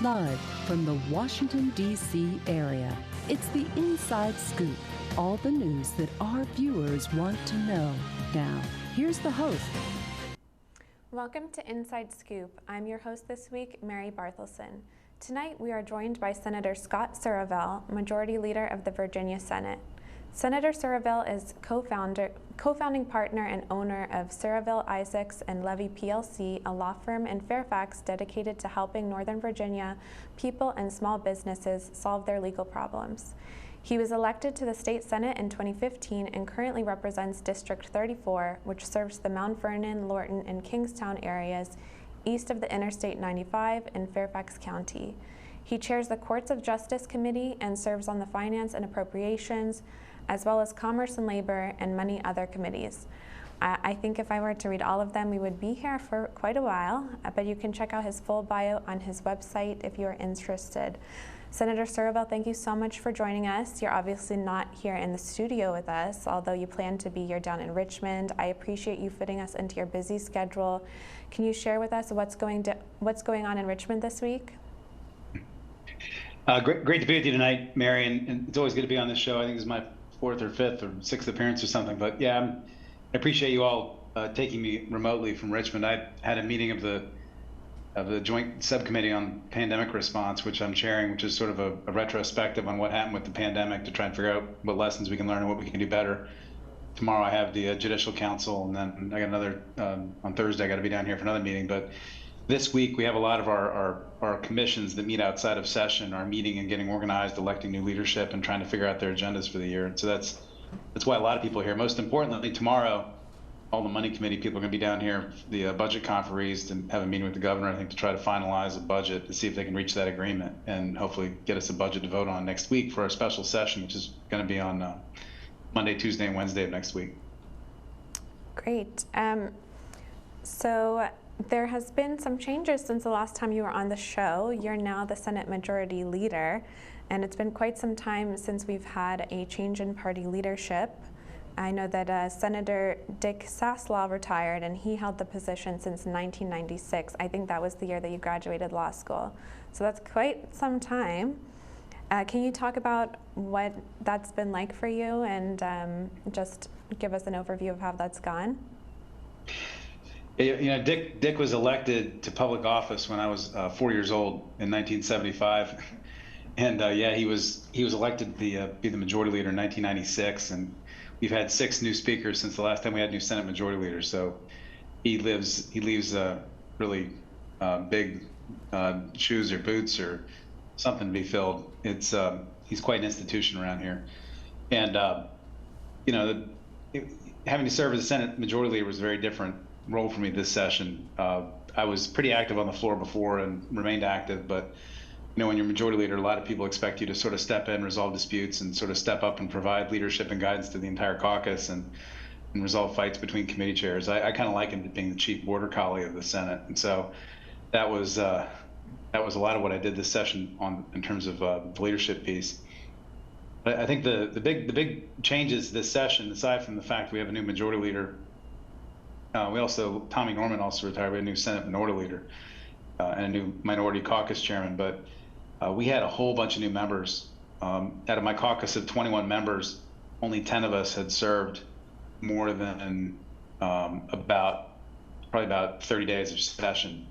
Live from the Washington, D.C. area, it's the Inside Scoop. All the news that our viewers want to know. Now, here's the host. Welcome to Inside Scoop. I'm your host this week, Mary Barthelson. Tonight we are joined by Senator Scott Surovell, Majority Leader of the Virginia Senate. Senator Surovell is co-founding partner and owner of Surovell, Isaacs and Levy PLC, a law firm in Fairfax dedicated to helping Northern Virginia people and small businesses solve their legal problems. He was elected to the state Senate in 2015 and currently represents District 34, which serves the Mount Vernon, Lorton, and Kingstown areas east of the Interstate 95 in Fairfax County. He chairs the Courts of Justice Committee and serves on the Finance and Appropriations, as well as Commerce and Labor and many other committees. I think if I were to read all of them, we would be here for quite a while, but you can check out his full bio on his website if you are interested. Senator Surovell, thank you so much for joining us. You're obviously not here in the studio with us, although you plan to be here down in Richmond. I appreciate you fitting us into your busy schedule. Can you share with us what's going on in Richmond this week? Great to be with you tonight, Mary, and it's always good to be on this show. I think this is my fourth or fifth or sixth appearance or something, but yeah, I appreciate you all taking me remotely from Richmond. I had a meeting of the Joint Subcommittee on Pandemic Response, which I'm chairing, which is sort of a retrospective on what happened with the pandemic to try and figure out what lessons we can learn and what we can do better. Tomorrow I have the Judicial Council, and then I got another, on Thursday I got to be down here for another meeting, but this week we have a lot of our commissions that meet outside of session are meeting and getting organized, electing new leadership and trying to figure out their agendas for the year. And so that's why a lot of people are here. Most importantly, tomorrow, all the money committee people are going to be down here, the budget conferees, to have a meeting with the governor, I think, to try to finalize a budget to see if they can reach that agreement and hopefully get us a budget to vote on next week for our special session, which is going to be on Monday, Tuesday, and Wednesday of next week. Great. So there has been some changes since the last time you were on the show. You're now the Senate Majority Leader, and it's been quite some time since we've had a change in party leadership. I know that Senator Dick Saslaw retired, and he held the position since 1996. I think that was the year that you graduated law school. So that's quite some time. Can you talk about what that's been like for you and just give us an overview of how that's gone? You know, Dick was elected to public office when I was 4 years old in 1975, and yeah, he was elected to be the majority leader in 1996, and we've had 6 new speakers since the last time we had new Senate Majority Leaders. So he leaves really big shoes or boots or something to be filled. It's he's quite an institution around here, and you know, having to serve as a Senate Majority Leader was a very different role for me this session. I was pretty active on the floor before and remained active, but you know, when you're Majority Leader, a lot of people expect you to sort of step in, resolve disputes, and sort of step up and provide leadership and guidance to the entire caucus and resolve fights between committee chairs. I kind of likened it being the chief border collie of the Senate, and so that was a lot of what I did this session in terms of the leadership piece. But I think the big changes this session, aside from the fact we have a new Majority Leader, Tommy Norman also retired. We had a new Senate Minority Leader and a new Minority Caucus Chairman, but we had a whole bunch of new members. Out of my caucus of 21 members, only 10 of us had served more than probably about 30 days of session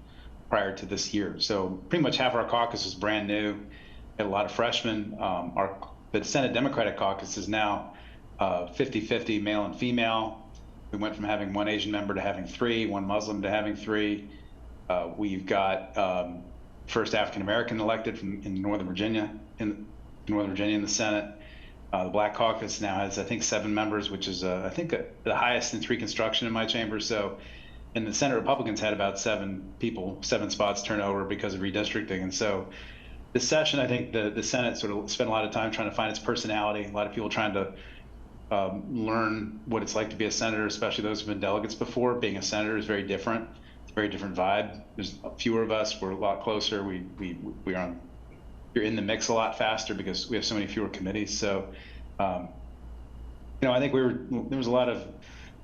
prior to this year. So pretty much half our caucus was brand new. We had a lot of freshmen. The Senate Democratic Caucus is now 50-50 male and female. We went from having 1 Asian member to having 3, 1 Muslim to having 3. We've got first African American elected in Northern Virginia in the Senate. The Black Caucus now has, I think, 7 members, which is I think the highest since Reconstruction in my chamber. So, and the Senate Republicans had about 7 spots turnover because of redistricting. And so, this session, I think the Senate sort of spent a lot of time trying to find its personality. A lot of people trying to learn what it's like to be a senator, especially those who've been delegates before. Being a senator is very different. It's a very different vibe. There's fewer of us. We're a lot closer. You're in the mix a lot faster because we have so many fewer committees. So, you know, I think there was a lot of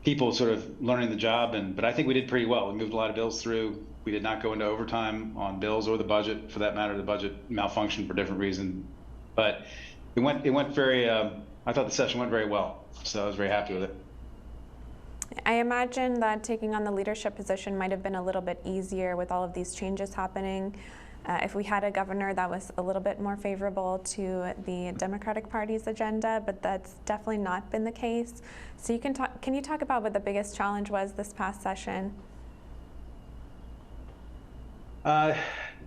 people sort of learning the job, but I think we did pretty well. We moved a lot of bills through. We did not go into overtime on bills or the budget, for that matter. The budget malfunctioned for different reasons, but it went very. I thought the session went very well, so I was very happy with it. I imagine that taking on the leadership position might have been a little bit easier with all of these changes happening. If we had a governor that was a little bit more favorable to the Democratic Party's agenda, but that's definitely not been the case. So can you talk about what the biggest challenge was this past session? Yeah,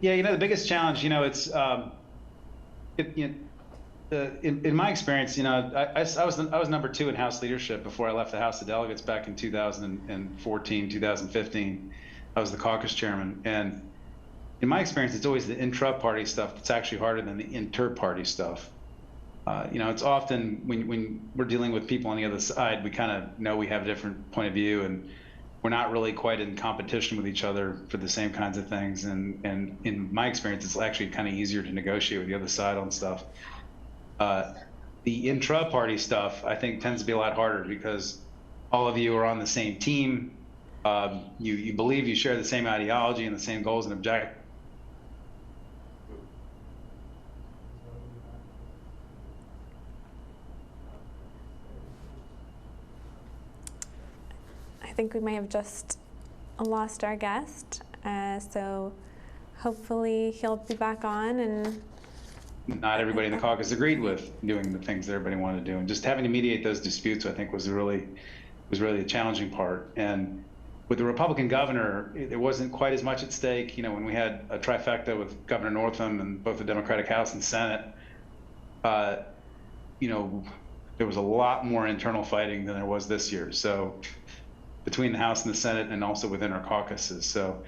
the biggest challenge, it's in my experience, I was number 2 in House leadership before I left the House of Delegates back in 2014, 2015. I was the caucus chairman, and in my experience, it's always the intra-party stuff that's actually harder than the inter-party stuff. It's often when we're dealing with people on the other side, we kind of know we have a different point of view, and we're not really quite in competition with each other for the same kinds of things. And in my experience, it's actually kind of easier to negotiate with the other side on stuff. The intra-party stuff, I think, tends to be a lot harder because all of you are on the same team. You believe you share the same ideology and the same goals and objectives. I think we may have just lost our guest, so hopefully he'll be back on. And not everybody in the caucus agreed with doing the things that everybody wanted to do, and just having to mediate those disputes, I think, was really the challenging part. And with the Republican governor, there wasn't quite as much at stake. When we had a trifecta with Governor Northam and both the Democratic House and Senate, there was a lot more internal fighting than there was this year. So between the House and the Senate, and also within our caucuses. So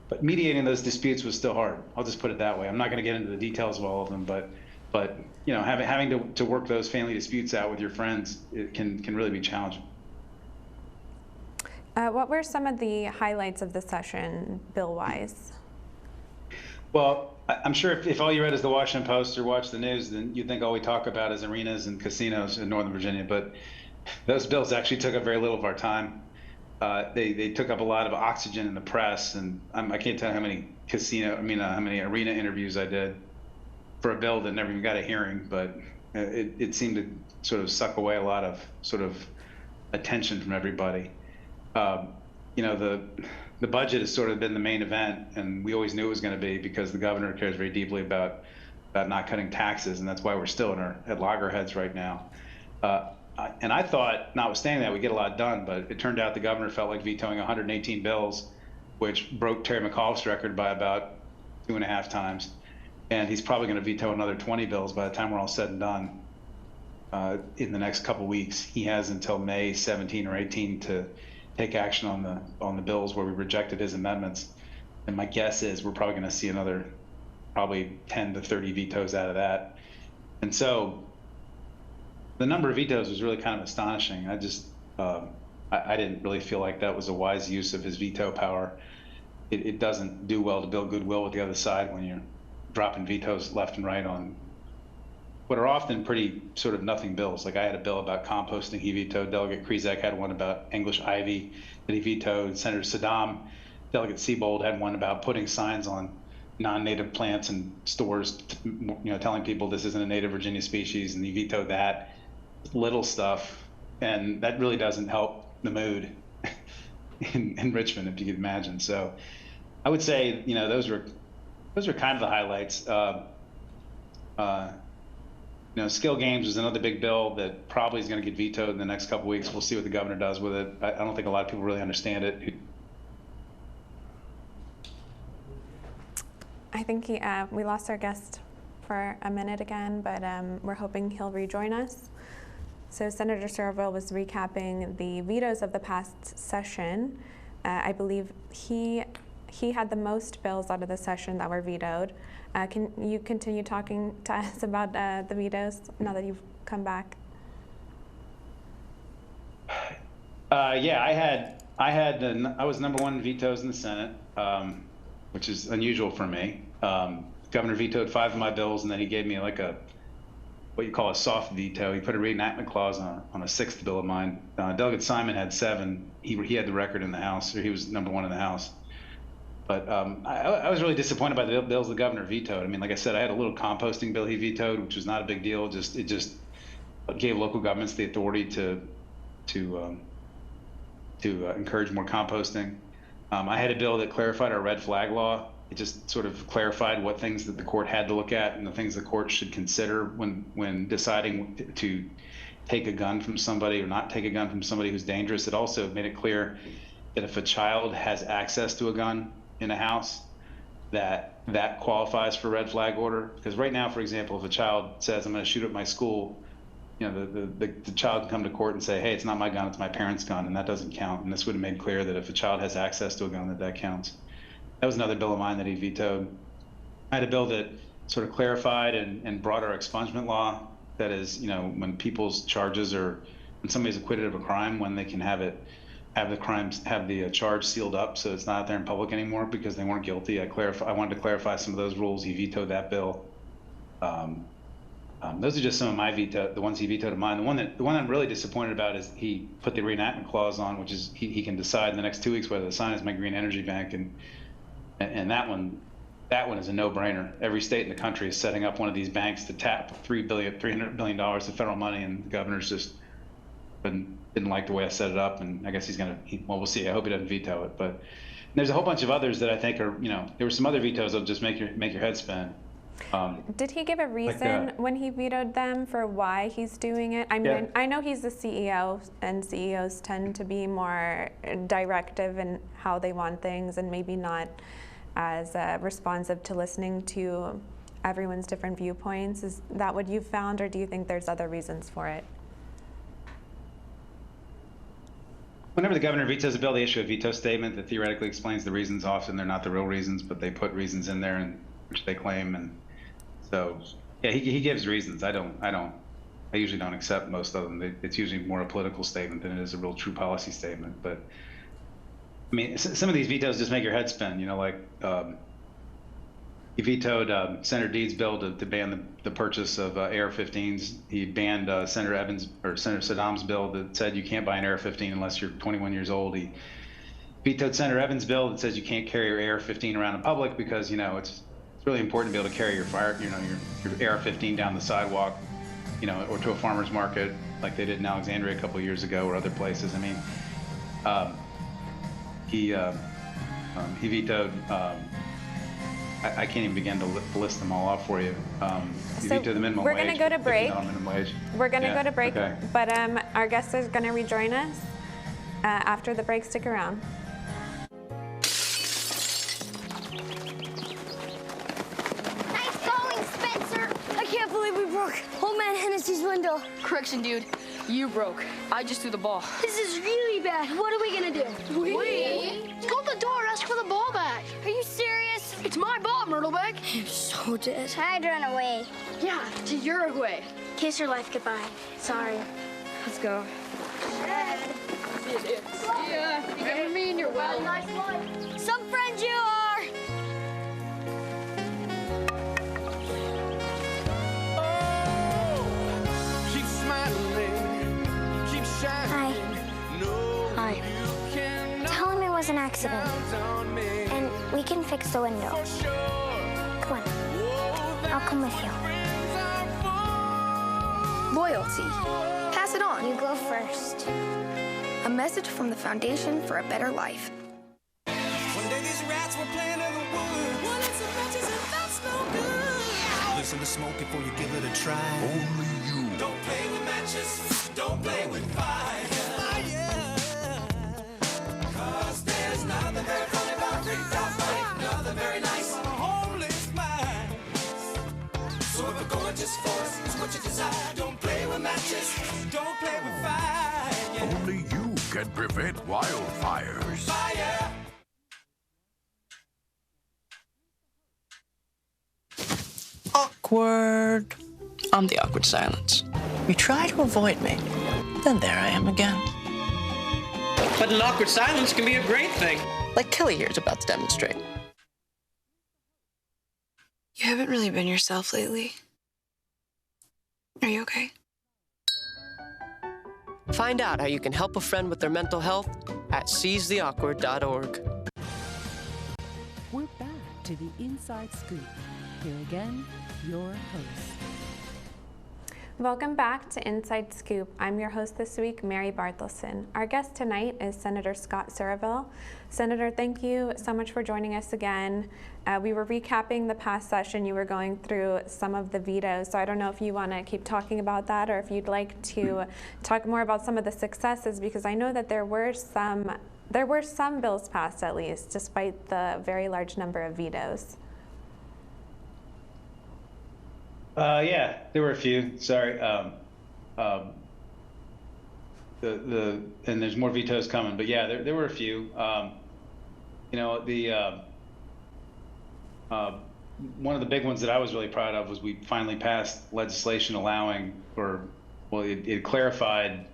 but mediating those disputes was still hard. I'll just put it that way. I'm not going to get into the details of all of them, but having to work those family disputes out with your friends, it can really be challenging. What were some of the highlights of the session, bill-wise? Well, I'm sure if all you read is the Washington Post or watch the news, then you'd think all we talk about is arenas and casinos in Northern Virginia. But those bills actually took up very little of our time. They took up a lot of oxygen in the press, and I can't tell you how many how many arena interviews I did for a bill that never even got a hearing. But it seemed to sort of suck away a lot of sort of attention from everybody. The budget has sort of been the main event, and we always knew it was going to be because the governor cares very deeply about not cutting taxes, and that's why we're still at loggerheads right now. And I thought, notwithstanding that, we'd get a lot done, but it turned out the governor felt like vetoing 118 bills, which broke Terry McAuliffe's record by about 2.5 times. And he's probably going to veto another 20 bills by the time we're all said and done in the next couple weeks. He has until May 17 or 18 to take action on the bills where we rejected his amendments. And my guess is we're probably going to see another probably 10 to 30 vetoes out of that. And so the number of vetoes was really kind of astonishing. I didn't really feel like that was a wise use of his veto power. It doesn't do well to build goodwill with the other side when you're dropping vetoes left and right on what are often pretty sort of nothing bills. Like I had a bill about composting he vetoed. Delegate Krizak had one about English ivy that he vetoed. Senator Saddam, Delegate Siebold had one about putting signs on non-native plants in stores, telling people this isn't a native Virginia species, and he vetoed that. Little stuff, and that really doesn't help the mood in Richmond, if you could imagine. So I would say, those were kind of the highlights. Skill games was another big bill that probably is going to get vetoed in the next couple weeks. We'll see what the governor does with it. I don't think a lot of people really understand it. I think we lost our guest for a minute again, but we're hoping he'll rejoin us. So Senator Surovell was recapping the vetoes of the past session. I believe he had the most bills out of the session that were vetoed. Can you continue talking to us about the vetoes now that you've come back? Yeah, I was number 1 in vetoes in the Senate, which is unusual for me. Governor vetoed 5 of my bills, and then he gave me like a what you call a soft veto. He put a reenactment clause on a sixth bill of mine. Delegate Simon had 7. He had the record in the House, or he was number 1 in the House. But I was really disappointed by the bills the governor vetoed. I mean, like I said, I had a little composting bill he vetoed, which was not a big deal. It just gave local governments the authority to encourage more composting. I had a bill that clarified our red flag law. It just sort of clarified what things that the court had to look at and the things the court should consider when deciding to take a gun from somebody or not take a gun from somebody who's dangerous. It also made it clear that if a child has access to a gun in a house, that qualifies for red flag order. Because right now, for example, if a child says, I'm going to shoot up my school, you know, the child can come to court and say, hey, it's not my gun, it's my parents' gun, and that doesn't count. And this would have made clear that if a child has access to a gun, that counts. That was another bill of mine that he vetoed. I had a bill that sort of clarified and brought our expungement law. That is, you know, when people's charges are, when somebody's acquitted of a crime, when they can have the charge sealed up so it's not out there in public anymore because they weren't guilty. I wanted to clarify some of those rules. He vetoed that bill. Those are just some of the ones he vetoed of mine. The one I'm really disappointed about is he put the reenactment clause on, which is he can decide in the next 2 weeks whether to sign as my green energy bank, and that one is a no-brainer. Every state in the country is setting up one of these banks to tap $300 billion of federal money, and the governor's just didn't like the way I set it up, and I guess well, we'll see. I hope he doesn't veto it. But there's a whole bunch of others that I think are, you know, there were some other vetoes that'll just make your head spin. Did he give a reason when he vetoed them for why he's doing it? I mean, yeah. I know he's the CEO, and CEOs tend to be more directive in how they want things and maybe not as responsive to listening to everyone's different viewpoints. Is that what you've found, or do you think there's other reasons for it? Whenever the governor vetoes a bill, they issue a veto statement that theoretically explains the reasons. Often they're not the real reasons, but they put reasons in there which they claim. And so, yeah, he gives reasons. I usually don't accept most of them. It's usually more a political statement than it is a real true policy statement. But I mean, some of these vetoes just make your head spin. You know, like he vetoed Senator Deed's bill to ban the purchase of AR-15s. He banned Senator Saddam's bill that said you can't buy an AR-15 unless you're 21 years old. He vetoed Senator Evans' bill that says you can't carry your AR-15 around in public because, you know, it's really important to be able to carry your AR-15 down the sidewalk, you know, or to a farmer's market like they did in Alexandria a couple of years ago or other places. I mean, he vetoed. I can't even begin to list them all off for you. You vetoed the minimum wage. We're going to go to break. We're going to go to break, okay. But our guest is going to rejoin us after the break. Stick around. Nice going, Spencer. I can't believe we broke Old Man Hennessy's window. Correction, dude. You broke. I just threw the ball. This is really bad. What are we going to do? We? Go to the door. Ask for the ball back. Are you serious? It's my ball, Myrtlebeck. You're so dead. I'd run away. Yeah, to Uruguay. Kiss your life goodbye. Sorry. Let's go. See ya. Remember me and your well. Nice one. Some friends you are. Keep smiling, keep shining. Hi. Tell him it was an accident. And we can fix the window. Come on. I'll come with you. Loyalty. Pass it on. You go first. A message from the Foundation for a Better Life. One day these rats were playing in the woods. Well, it's a matches and that's no good. Listen to smoke before you give it a try. Only you. Don't play with matches. Don't play with fire. Cause there's nothing very funny about rigged out fight. Nothing very nice on a homeless mind. So if a gorgeous force is what you desire, don't play with matches. Don't play with fire. Only you can prevent wildfires. Fire. Awkward. I'm the awkward silence. You try to avoid me, then there I am again. But an awkward silence can be a great thing. Like Kelly here is about to demonstrate. You haven't really been yourself lately. Are you okay? Find out how you can help a friend with their mental health at seizetheawkward.org. We're back to the Inside Scoop. Here again, your host. Welcome back to Inside Scoop. I'm your host this week, Mary Barthelson. Our guest tonight is Senator Scott Surovell. Senator, thank you so much for joining us again. We were recapping the past session. You were going through some of the vetoes, so I don't know if you want to keep talking about that or if you'd like to talk more about some of the successes, because I know that there were some bills passed, at least, despite the very large number of vetoes. Yeah, there were a few. Sorry. And there's more vetoes coming, but yeah, there were a few. One of the big ones that I was really proud of was we finally passed legislation allowing, it clarified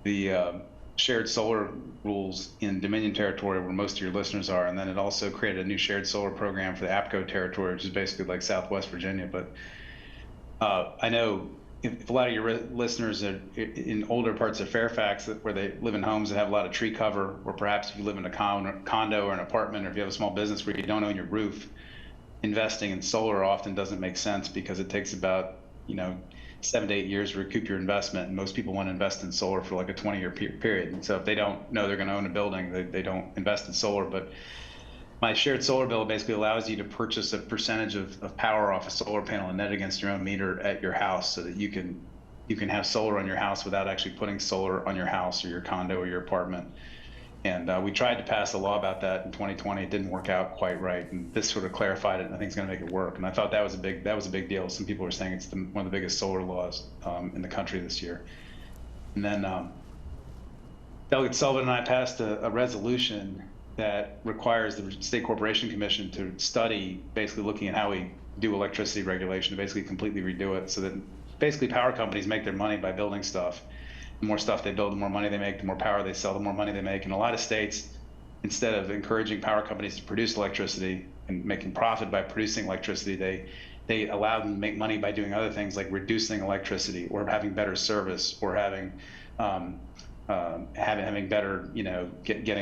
the shared solar rules in Dominion territory, where most of your listeners are, and then it also created a new shared solar program for the APCO territory, which is basically like Southwest Virginia. But I know if a lot of your listeners are in older parts of Fairfax where they live in homes that have a lot of tree cover, or perhaps if you live in a condo or an apartment, or if you have a small business where you don't own your roof, investing in solar often doesn't make sense because it takes about 7 to 8 years to recoup your investment, and most people want to invest in solar for like a 20-year period. And so if they don't know they're going to own a building, they don't invest in solar. But my shared solar bill basically allows you to purchase a percentage of power off a solar panel and net against your own meter at your house, so that you can have solar on your house without actually putting solar on your house or your condo or your apartment. And we tried to pass a law about that in 2020. It didn't work out quite right, and this sort of clarified it, and I think it's going to make it work. And I thought that was a big deal. Some people were saying it's one of the biggest solar laws in the country this year. And then Delegate Sullivan and I passed a resolution that requires the State Corporation Commission to study, basically looking at how we do electricity regulation, to basically completely redo it, so that basically power companies make their money by building stuff. The more stuff they build, the more money they make, the more power they sell, the more money they make. And a lot of states, instead of encouraging power companies to produce electricity and making profit by producing electricity, they allow them to make money by doing other things like reducing electricity, or having better service, or having better,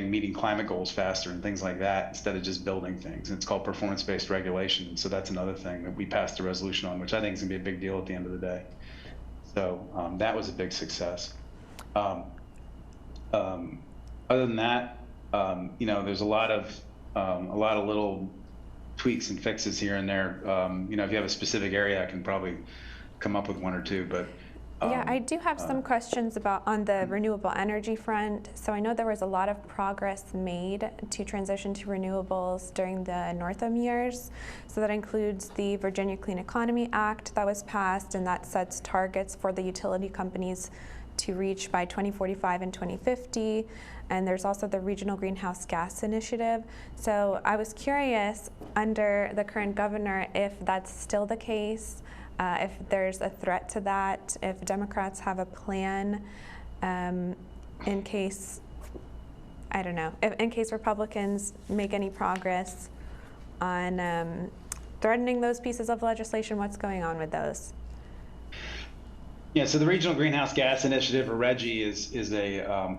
meeting climate goals faster and things like that, instead of just building things. And it's called performance-based regulation. So that's another thing that we passed a resolution on, which I think is going to be a big deal at the end of the day. So that was a big success. Other than that, there's a lot of little tweaks and fixes here and there. If you have a specific area, I can probably come up with one or two, but yeah, I do have some questions on the renewable energy front. So I know there was a lot of progress made to transition to renewables during the Northam years. So that includes the Virginia Clean Economy Act that was passed, and that sets targets for the utility companies to reach by 2045 and 2050. And there's also the Regional Greenhouse Gas Initiative. So I was curious, under the current governor, if that's still the case, if there's a threat to that, if Democrats have a plan in case, in case Republicans make any progress on threatening those pieces of legislation. What's going on with those? Yeah, so the Regional Greenhouse Gas Initiative, or RGGI,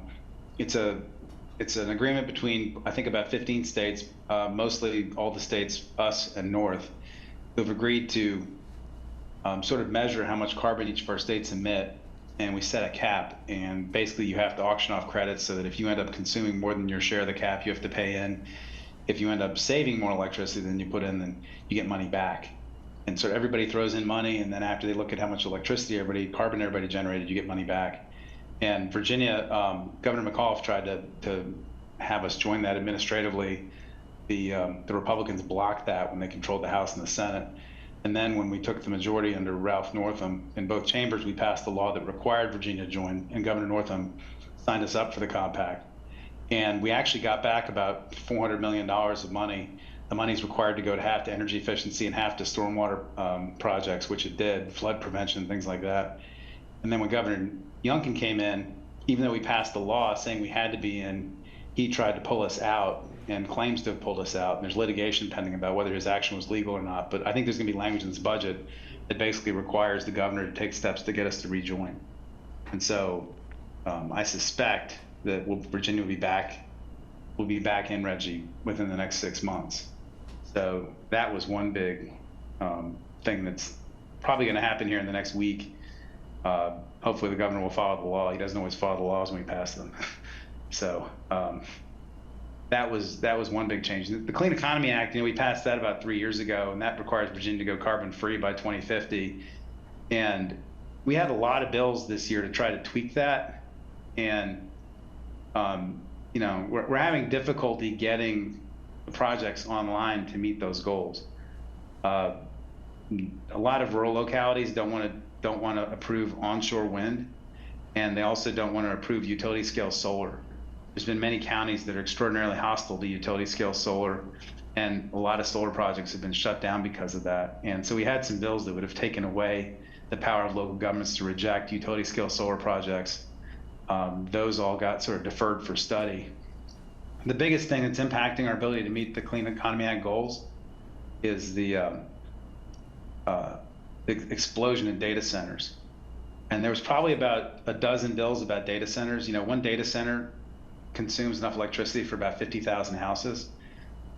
it's an agreement between, I think, about 15 states, mostly all the states, us and North, who've agreed to sort of measure how much carbon each of our states emit, and we set a cap. And basically, you have to auction off credits, so that if you end up consuming more than your share of the cap, you have to pay in. If you end up saving more electricity than you put in, then you get money back. And so everybody throws in money, and then after they look at how much carbon everybody generated, you get money back. And Virginia, Governor McAuliffe tried to have us join that administratively. The Republicans blocked that when they controlled the House and the Senate. And then when we took the majority under Ralph Northam in both chambers, we passed a law that required Virginia to join, and Governor Northam signed us up for the compact. And we actually got back about $400 million of money. The money's required to go to half to energy efficiency and half to stormwater projects, which it did, flood prevention, things like that. And then when Governor Youngkin came in, even though we passed the law saying we had to be in, he tried to pull us out and claims to have pulled us out. And there's litigation pending about whether his action was legal or not. But I think there's going to be language in this budget that basically requires the governor to take steps to get us to rejoin. And so I suspect that Virginia will be back in RGGI within the next 6 months. So that was one big thing that's probably going to happen here in the next week. Hopefully the governor will follow the law. He doesn't always follow the laws when we pass them. So that was one big change. The Clean Economy Act, we passed that about 3 years ago, and that requires Virginia to go carbon free by 2050. And we had a lot of bills this year to try to tweak that. And we're having difficulty getting the projects online to meet those goals. A lot of rural localities don't want to approve onshore wind, and they also don't want to approve utility scale solar. There's been many counties that are extraordinarily hostile to utility scale solar, and a lot of solar projects have been shut down because of that. And so we had some bills that would have taken away the power of local governments to reject utility scale solar projects. Those all got sort of deferred for study. The biggest thing that's impacting our ability to meet the Clean Economy Act goals is the explosion in data centers. And there was probably about a dozen bills about data centers. One data center consumes enough electricity for about 50,000 houses.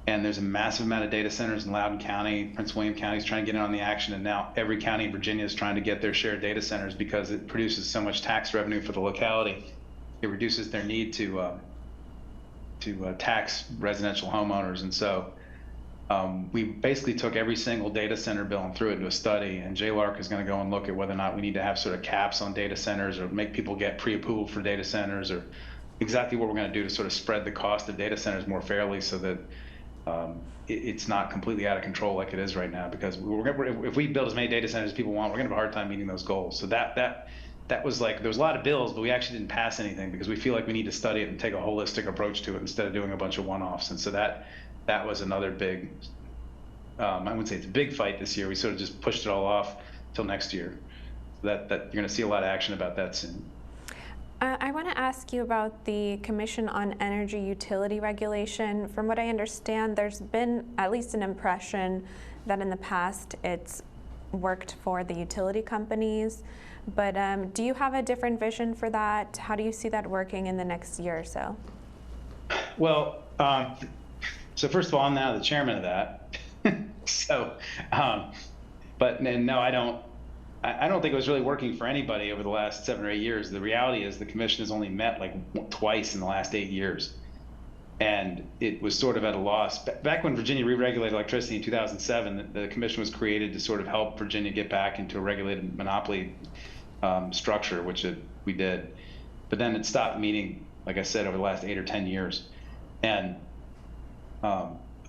And there's a massive amount of data centers in Loudoun County. Prince William County is trying to get in on the action. And now every county in Virginia is trying to get their share of data centers because it produces so much tax revenue for the locality. It reduces their need to tax residential homeowners. And so we basically took every single data center bill and threw it into a study. And JLARC is going to go and look at whether or not we need to have sort of caps on data centers or make people get pre-approval for data centers, or exactly what we're going to do to sort of spread the cost of data centers more fairly so that it's not completely out of control like it is right now. Because if we build as many data centers as people want, we're going to have a hard time meeting those goals. So that was like, there was a lot of bills, but we actually didn't pass anything because we feel like we need to study it and take a holistic approach to it instead of doing a bunch of one-offs. And so that was another big, I wouldn't say it's a big fight this year. We sort of just pushed it all off till next year. So that you're going to see a lot of action about that soon. I want to ask you about the Commission on Energy Utility Regulation. From what I understand, there's been at least an impression that in the past it's worked for the utility companies. But do you have a different vision for that? How do you see that working in the next year or so? Well, so first of all, I'm now the chairman of that. So, but no, I don't think it was really working for anybody over the last 7 or 8 years. The reality is the commission has only met like twice in the last 8 years. And it was sort of at a loss. Back when Virginia re-regulated electricity in 2007, the commission was created to sort of help Virginia get back into a regulated monopoly structure, which we did. But then it stopped meeting, like I said, over the last 8 or 10 years. And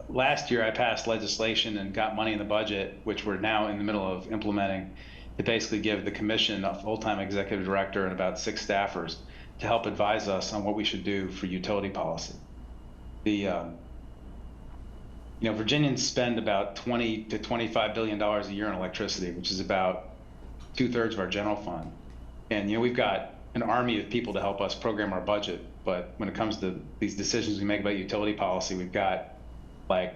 last year I passed legislation and got money in the budget, which we're now in the middle of implementing, to basically give the commission a full-time executive director and about 6 staffers to help advise us on what we should do for utility policy. Virginians spend about $20 to $25 billion a year on electricity, which is about 2/3 of our general fund. And we've got an army of people to help us program our budget. But when it comes to these decisions we make about utility policy, we've got like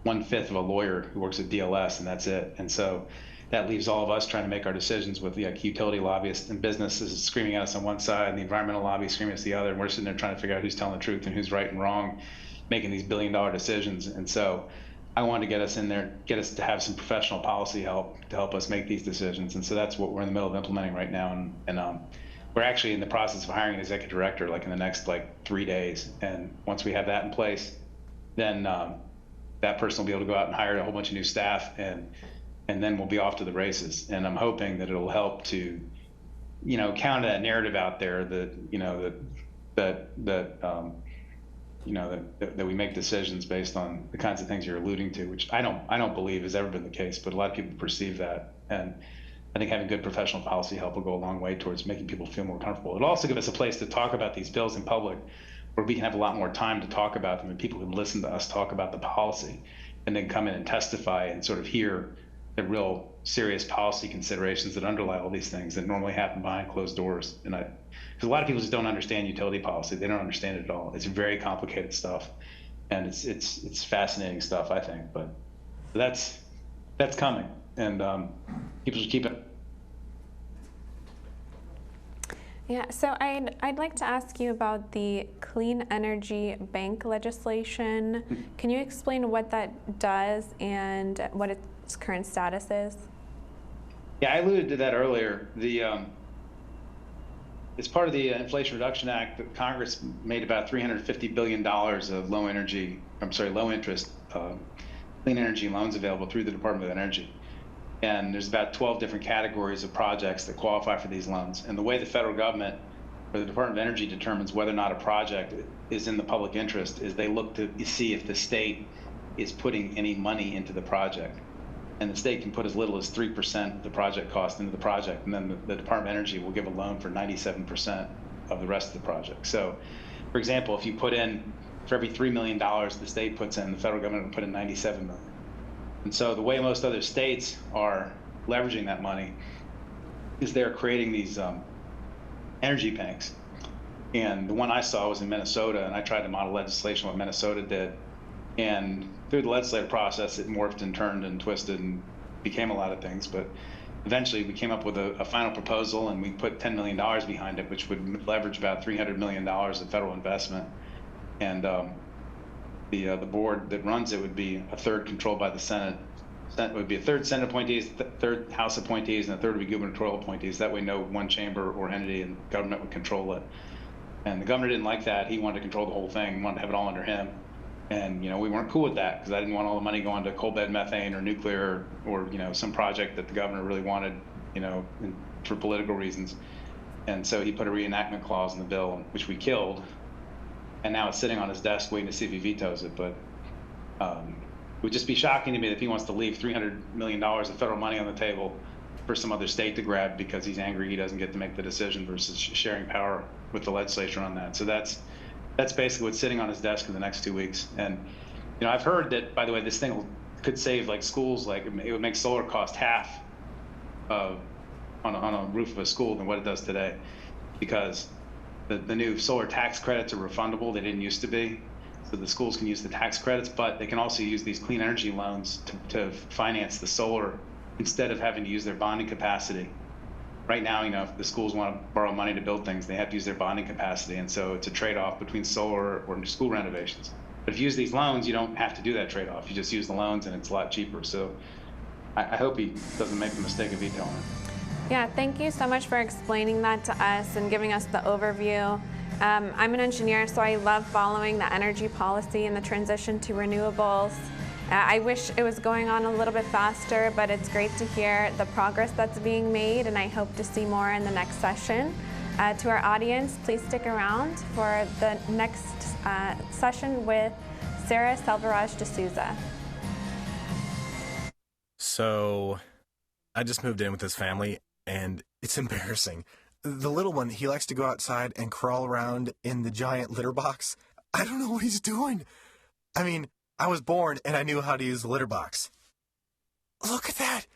1/5 of a lawyer who works at DLS, and that's it. And so that leaves all of us trying to make our decisions with the utility lobbyists and businesses screaming at us on one side and the environmental lobby screaming at us the other. And we're sitting there trying to figure out who's telling the truth and who's right and wrong, making these billion-dollar decisions. And so I wanted to get us in there, get us to have some professional policy help to help us make these decisions. And so that's what we're in the middle of implementing right now. And we're actually in the process of hiring an executive director like in the next 3 days. And once we have that in place, then that person will be able to go out and hire a whole bunch of new staff, and then we'll be off to the races. And I'm hoping that it'll help to, counter that narrative out there that we make decisions based on the kinds of things you're alluding to, which I don't believe has ever been the case, but a lot of people perceive that. And I think having good professional policy help will go a long way towards making people feel more comfortable. It'll also give us a place to talk about these bills in public, where we can have a lot more time to talk about them, and people can listen to us talk about the policy, and then come in and testify and sort of hear the real serious policy considerations that underlie all these things that normally happen behind closed doors. And because a lot of people just don't understand utility policy. They don't understand it at all. It's very complicated stuff. And it's fascinating stuff, I think. But that's coming, and people should keep it. Yeah, so I'd like to ask you about the Clean Energy Bank legislation. Can you explain what that does and what its current status is? Yeah, I alluded to that earlier. It's part of the Inflation Reduction Act that Congress made about $350 billion of low interest clean energy loans available through the Department of Energy. And there's about 12 different categories of projects that qualify for these loans. And the way the federal government or the Department of Energy determines whether or not a project is in the public interest is they look to see if the state is putting any money into the project. And the state can put as little as 3% of the project cost into the project, and then the Department of Energy will give a loan for 97% of the rest of the project. So, for example, if you put in, for every $3 million the state puts in, the federal government will put in $97 million. And so the way most other states are leveraging that money is they're creating these energy banks. And the one I saw was in Minnesota, and I tried to model legislation what Minnesota did. And through the legislative process, it morphed and turned and twisted and became a lot of things. But eventually we came up with a final proposal, and we put $10 million behind it, which would leverage about $300 million of federal investment. And the board that runs it would be a third controlled by the Senate. It would be a third Senate appointees, third House appointees, and a third would be gubernatorial appointees. That way no one chamber or entity in government would control it. And the governor didn't like that. He wanted to control the whole thing. He wanted to have it all under him. And we weren't cool with that because I didn't want all the money going to coal bed methane or nuclear or some project that the governor really wanted, for political reasons. And so he put a reenactment clause in the bill, which we killed. And now it's sitting on his desk waiting to see if he vetoes it. But it would just be shocking to me if he wants to leave $300 million of federal money on the table for some other state to grab because he's angry he doesn't get to make the decision versus sharing power with the legislature on that. So that's basically what's sitting on his desk in the next 2 weeks. And I've heard that, by the way, this thing could save like schools, like it would make solar cost half on a roof of a school than what it does today, because the new solar tax credits are refundable. They didn't used to be. So the schools can use the tax credits, but they can also use these clean energy loans to finance the solar instead of having to use their bonding capacity. Right now, if the schools want to borrow money to build things, they have to use their bonding capacity. And so it's a trade-off between solar or school renovations. But if you use these loans, you don't have to do that trade-off. You just use the loans and it's a lot cheaper. So I hope he doesn't make the mistake of vetoing it. Yeah, thank you so much for explaining that to us and giving us the overview. I'm an engineer, so I love following the energy policy and the transition to renewables. I wish it was going on a little bit faster, but it's great to hear the progress that's being made, and I hope to see more in the next session. To our audience, please stick around for the next session with Sara Selvaraj D'Souza. So, I just moved in with this family, and it's embarrassing. The little one, he likes to go outside and crawl around in the giant litter box. I don't know what he's doing. I mean, I was born and I knew how to use the litter box. Look at that.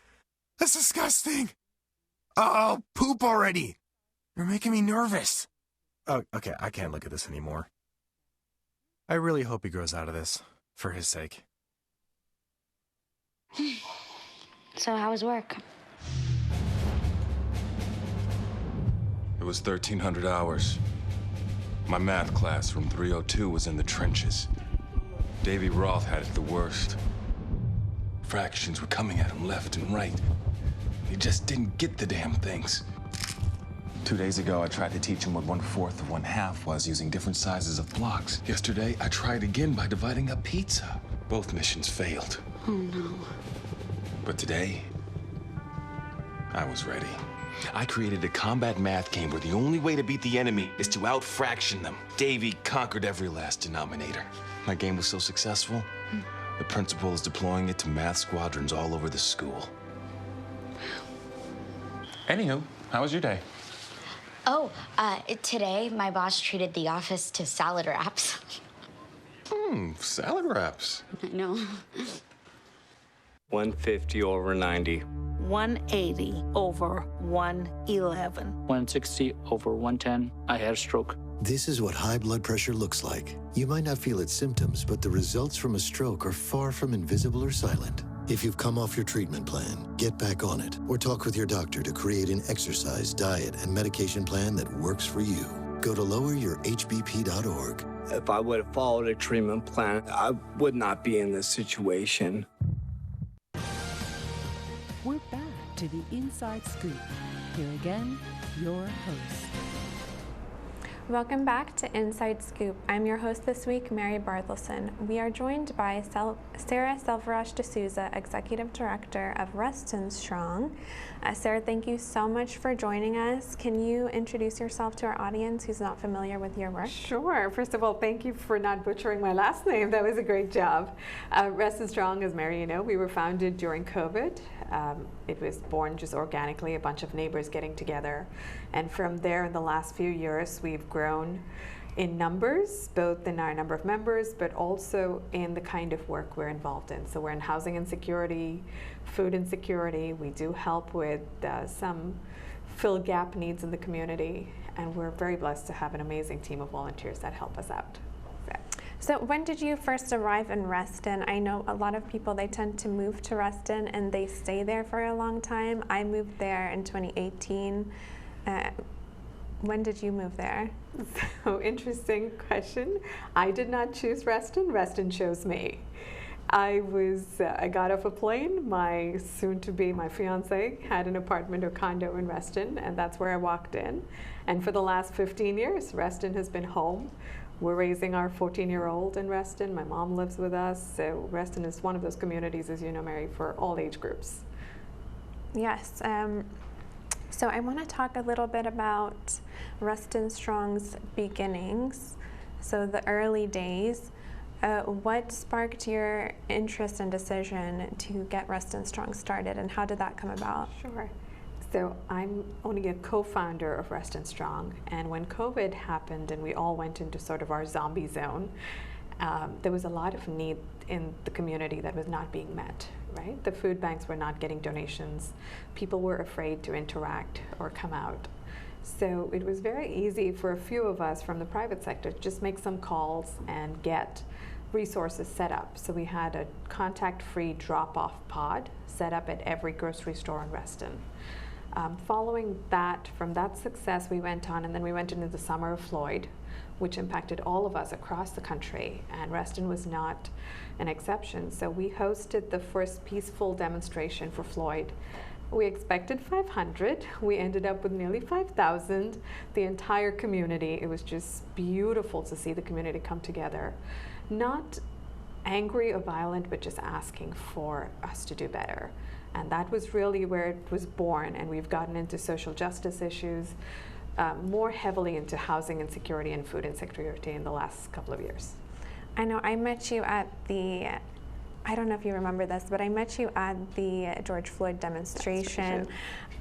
That's disgusting. Oh, poop already. You're making me nervous. Oh, okay, I can't look at this anymore. I really hope he grows out of this, for his sake. So how was work? It was 1,300 hours. My math class from 302 was in the trenches. Davy Roth had it the worst. Fractions were coming at him left and right. He just didn't get the damn things. 2 days ago, I tried to teach him what 1/4 of 1/2 was using different sizes of blocks. Yesterday, I tried again by dividing up pizza. Both missions failed. Oh, no. But today, I was ready. I created a combat math game where the only way to beat the enemy is to out-fraction them. Davy conquered every last denominator. My game was so successful, the principal is deploying it to math squadrons all over the school. Anywho, how was your day? Oh, today my boss treated the office to salad wraps. Salad wraps. I know. 150 over 90. 180 over 111. 160 over 110. I had a stroke. This is what high blood pressure looks like. You might not feel its symptoms, but the results from a stroke are far from invisible or silent. If you've come off your treatment plan, get back on it, or talk with your doctor to create an exercise, diet, and medication plan that works for you. Go to loweryourhbp.org. If I would have followed a treatment plan, I would not be in this situation. We're back to the Inside Scoop. Here again, your host. Welcome back to Inside Scoop. I'm your host this week, Mary Barthelson. We are joined by Sara Selvaraj D'Souza, Executive Director of Reston Strong. Sara, thank you so much for joining us. Can you introduce yourself to our audience who's not familiar with your work? Sure. First of all, thank you for not butchering my last name. That was a great job. Reston Strong, as Mary, you know, we were founded during COVID. It was born just organically, a bunch of neighbors getting together. And from there, in the last few years, we've grown in numbers, both in our number of members, but also in the kind of work we're involved in. So we're in housing insecurity, food insecurity. We do help with some fill gap needs in the community. And we're very blessed to have an amazing team of volunteers that help us out. So when did you first arrive in Reston? I know a lot of people, they tend to move to Reston and they stay there for a long time. I moved there in 2018. When did you move there? So interesting question. I did not choose Reston. Reston chose me. I got off a plane. My soon-to-be, my fiance, had an apartment or condo in Reston, and that's where I walked in. And for the last 15 years, Reston has been home. We're raising our 14-year-old in Reston. My mom lives with us. So Reston is one of those communities, as you know, Mary, for all age groups. Yes. So I want to talk a little bit about Reston Strong's beginnings. So the early days. What sparked your interest and decision to get Reston Strong started, and how did that come about? Sure. So I'm only a co-founder of Reston Strong, and when COVID happened and we all went into sort of our zombie zone, there was a lot of need in the community that was not being met, right? The food banks were not getting donations. People were afraid to interact or come out. So it was very easy for a few of us from the private sector to just make some calls and get resources set up. So we had a contact-free drop-off pod set up at every grocery store in Reston. Following that, from that success, we went on, and then we went into the Summer of Floyd, which impacted all of us across the country, and Reston was not an exception. So we hosted the first peaceful demonstration for Floyd. We expected 500. We ended up with nearly 5,000. The entire community, it was just beautiful to see the community come together. Not angry or violent, but just asking for us to do better. And that was really where it was born, and we've gotten into social justice issues, more heavily into housing insecurity and food insecurity in the last couple of years. I know I met you at the, I don't know if you remember this, but I met you at the George Floyd demonstration.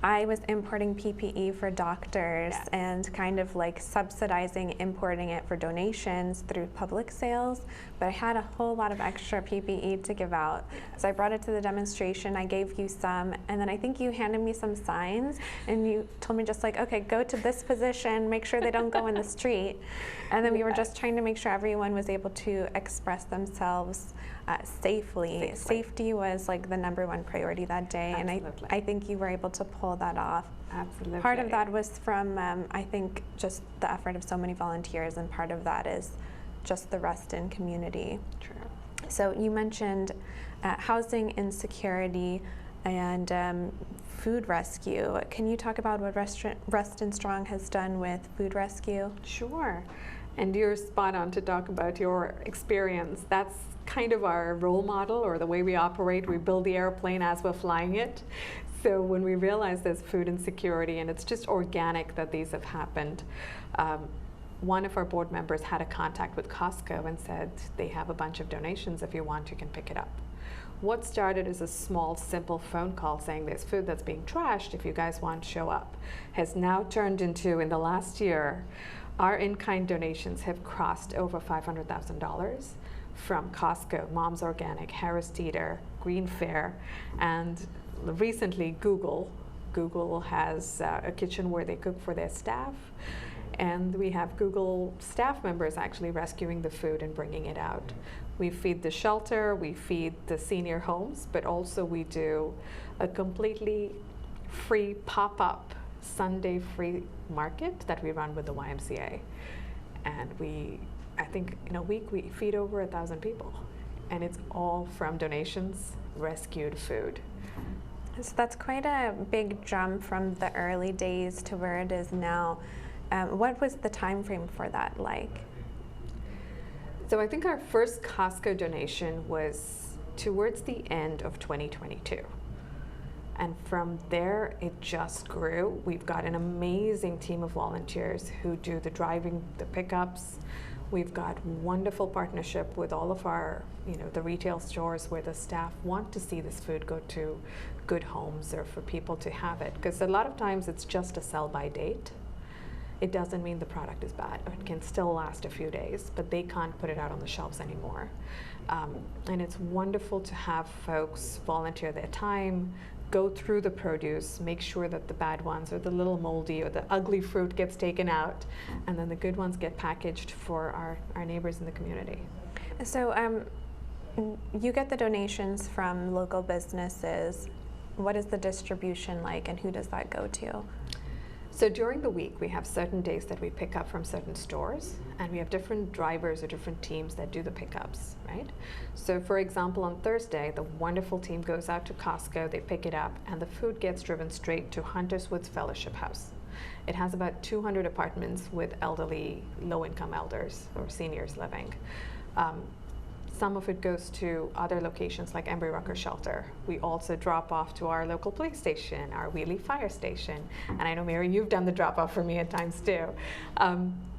I was importing PPE for doctors and kind of like subsidizing importing it for donations through public sales, but I had a whole lot of extra PPE to give out. So I brought it to the demonstration, I gave you some, and then I think you handed me some signs and you told me just like, okay, go to this position, make sure they don't go in the street. And then we were just trying to make sure everyone was able to express themselves safely. Safety was like the #1 priority that day. Absolutely. And I think you were able to pull that off. Absolutely. Part of that was from, I think, just the effort of so many volunteers, and part of that is just the Reston community. True. So you mentioned housing insecurity and food rescue. Can you talk about what Reston Strong has done with food rescue? Sure. And you're spot on to talk about your experience. That's kind of our role model, or the way we operate. We build the airplane as we're flying it. So when we realize there's food insecurity, and it's just organic that these have happened, one of our board members had a contact with Costco and said, they have a bunch of donations. If you want, you can pick it up. What started as a small, simple phone call saying there's food that's being trashed, if you guys want, show up, has now turned into, in the last year, our in-kind donations have crossed over $500,000 from Costco, Mom's Organic, Harris Teeter, Green Fair, and recently Google. Google has a kitchen where they cook for their staff. And we have Google staff members actually rescuing the food and bringing it out. We feed the shelter, we feed the senior homes, but also we do a completely free pop-up Sunday free market that we run with the YMCA. And I think in a week we feed over 1,000 people. And it's all from donations, rescued food. So that's quite a big jump from the early days to where it is now. What was the time frame for that like? So I think our first Costco donation was towards the end of 2022. And from there, it just grew. We've got an amazing team of volunteers who do the driving, the pickups. We've got wonderful partnership with all of our, the retail stores where the staff want to see this food go to good homes or for people to have it. Because a lot of times it's just a sell-by date. It doesn't mean the product is bad. It can still last a few days, but they can't put it out on the shelves anymore. And it's wonderful to have folks volunteer their time, go through the produce, make sure that the bad ones or the little moldy or the ugly fruit gets taken out, and then the good ones get packaged for our neighbors in the community. So you get the donations from local businesses. What is the distribution like, and who does that go to? So during the week, we have certain days that we pick up from certain stores, and we have different drivers or different teams that do the pickups, right? So for example, on Thursday, the wonderful team goes out to Costco, they pick it up, and the food gets driven straight to Hunters Woods Fellowship House. It has about 200 apartments with elderly, low-income elders or seniors living. Some of it goes to other locations like Embry Rucker Shelter. We also drop off to our local police station, our Wheelie Fire Station. And I know, Mary, you've done the drop off for me at times too.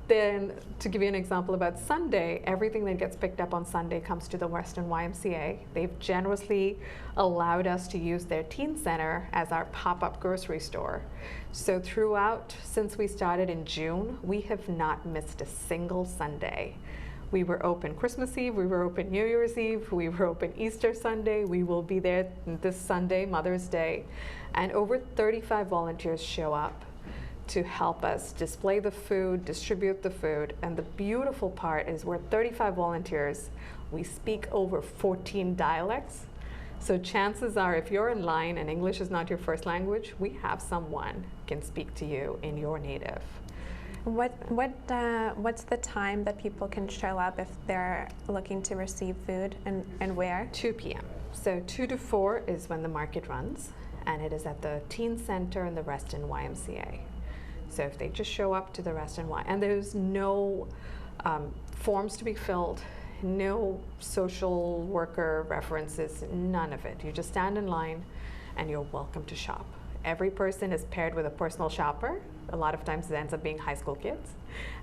Then, to give you an example about Sunday, everything that gets picked up on Sunday comes to the Reston YMCA. They've generously allowed us to use their teen center as our pop-up grocery store. So throughout, since we started in June, we have not missed a single Sunday. We were open Christmas Eve, we were open New Year's Eve, we were open Easter Sunday, we will be there this Sunday, Mother's Day. And over 35 volunteers show up to help us display the food, distribute the food. And the beautiful part is we're 35 volunteers, we speak over 14 dialects. So chances are if you're in line and English is not your first language, we have someone can speak to you in your native. What's the time that people can show up if they're looking to receive food, and where? 2 p.m. So 2 to 4 is when the market runs, and it is at the Teen Center in the Reston YMCA. So if they just show up to the Reston Y, and there's no forms to be filled, no social worker references, none of it. You just stand in line and you're welcome to shop. Every person is paired with a personal shopper. A lot of times it ends up being high school kids.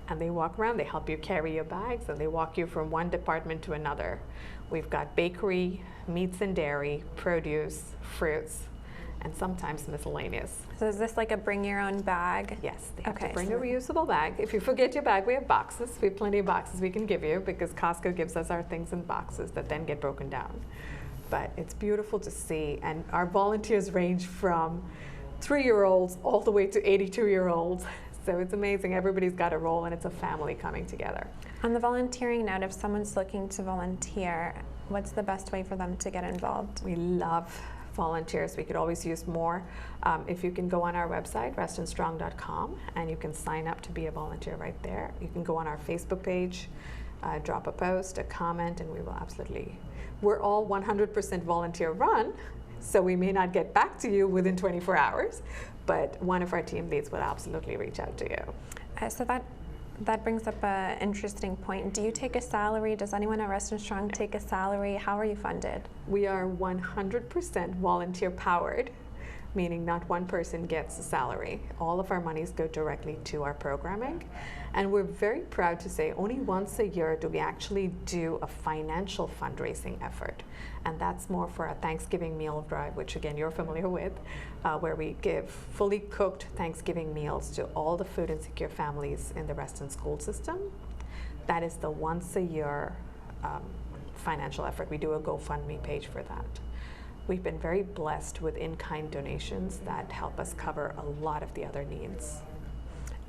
And they walk around, they help you carry your bags, and they walk you from one department to another. We've got bakery, meats and dairy, produce, fruits, and sometimes miscellaneous. So is this like a bring your own bag? Yes, they have to bring a reusable bag. If you forget your bag, we have boxes. We have plenty of boxes we can give you because Costco gives us our things in boxes that then get broken down. But it's beautiful to see, and our volunteers range from 3-year-olds all the way to 82-year-olds. So it's amazing. Everybody's got a role, and it's a family coming together. On the volunteering note, if someone's looking to volunteer, what's the best way for them to get involved? We love volunteers. We could always use more. If you can go on our website, restonstrong.com, and you can sign up to be a volunteer right there. You can go on our Facebook page, drop a post, a comment, and we will absolutely. We're all 100% volunteer run, so we may not get back to you within 24 hours, but one of our team leads will absolutely reach out to you. So that brings up an interesting point. Do you take a salary? Does anyone at Reston Strong take a salary? How are you funded? We are 100% volunteer powered, meaning not one person gets a salary. All of our monies go directly to our programming. And we're very proud to say only once a year do we actually do a financial fundraising effort. And that's more for a Thanksgiving meal drive, which again you're familiar with, where we give fully cooked Thanksgiving meals to all the food insecure families in the Reston school system. That is the once a year financial effort. We do a GoFundMe page for that. We've been very blessed with in-kind donations that help us cover a lot of the other needs.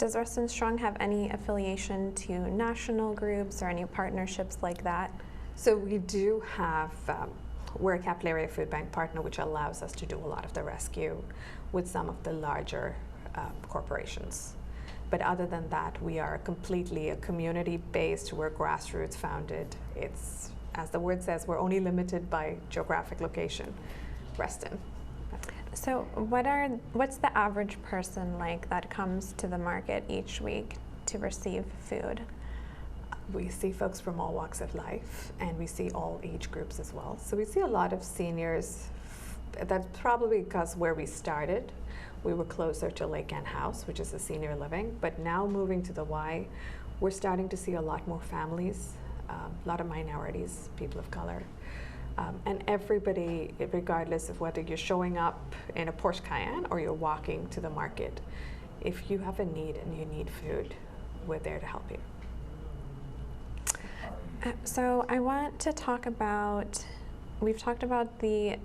Does Reston Strong have any affiliation to national groups or any partnerships like that? So we do have, we're a capital area food bank partner, which allows us to do a lot of the rescue with some of the larger corporations. But other than that, we are completely a community-based, we're grassroots founded. It's, as the word says, we're only limited by geographic location, Reston. So what's the average person like that comes to the market each week to receive food? We see folks from all walks of life, and we see all age groups as well. So we see a lot of seniors. That's probably because where we started, we were closer to Lake Ann House, which is a senior living, but now moving to the Y, we're starting to see a lot more families, a lot of minorities, people of color. And everybody, regardless of whether you're showing up in a Porsche Cayenne or you're walking to the market, if you have a need and you need food, we're there to help you. So I want to talk about, we've talked about the